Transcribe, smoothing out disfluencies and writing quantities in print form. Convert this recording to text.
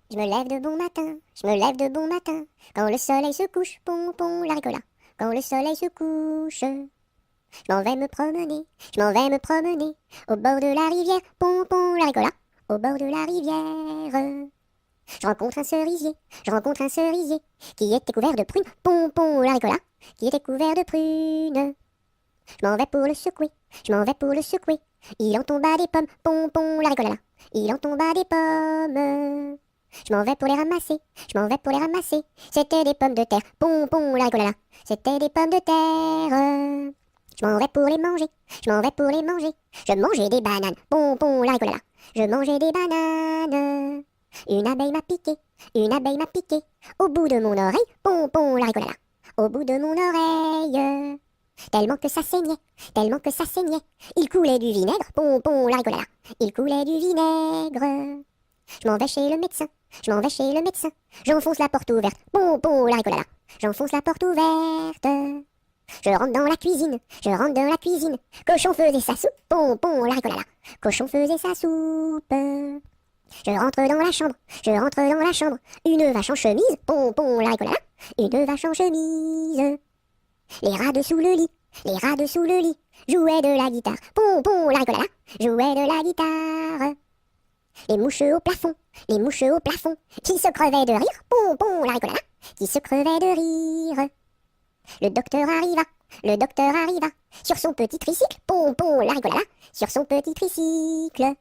Je me lève de bon matin, je me lève de bon matin. Quand le soleil se couche, pompon la ricola. Quand le soleil se couche, je m'en vais me promener, je m'en vais me promener. Au bord de la rivière, pompon la ricola. Au bord de la rivière, je rencontre un cerisier, je rencontre un cerisier qui était couvert de prunes, pompon la ricola. Qui était couvert de prunes. Je m'en vais pour le secouer, je m'en vais pour le secouer. Il en tomba des pommes, pompon la ricola. Il en tomba des pommes. Je m'en vais pour les ramasser, je m'en vais pour les ramasser. C'était des pommes de terre, pompon la ricola. C'était des pommes de terre. Je m'en vais pour les manger, je m'en vais pour les manger. Je mangeais des bananes, pompon la ricola. Je mangeais des bananes. Une abeille m'a piqué, une abeille m'a piqué. Au bout de mon oreille, pompon la ricola. Au bout de mon oreille. Tellement que ça saignait, tellement que ça saignait. Il coulait du vinaigre, pompon la ricola. Il coulait du vinaigre. Je m'en vais chez le médecin, je m'en vais chez le médecin. J'enfonce la porte ouverte, pompon la ricola. J'enfonce la porte ouverte. Je rentre dans la cuisine, je rentre dans la cuisine. Cochon faisait sa soupe, pompon la ricola. Cochon faisait sa soupe. Je rentre dans la chambre, je rentre dans la chambre. Une vache en chemise, pompon la ricola. Une vache en chemise. Les rats dessous le lit, les rats dessous le lit. Jouaient de la guitare, pompon la ricola. Jouaient de la guitare. Les mouches au plafond, les mouches au plafond, qui se crevaient de rire, pompon la ricola, qui se crevaient de rire. Le docteur arriva, le docteur arriva, sur son petit tricycle, pompon la ricola, sur son petit tricycle.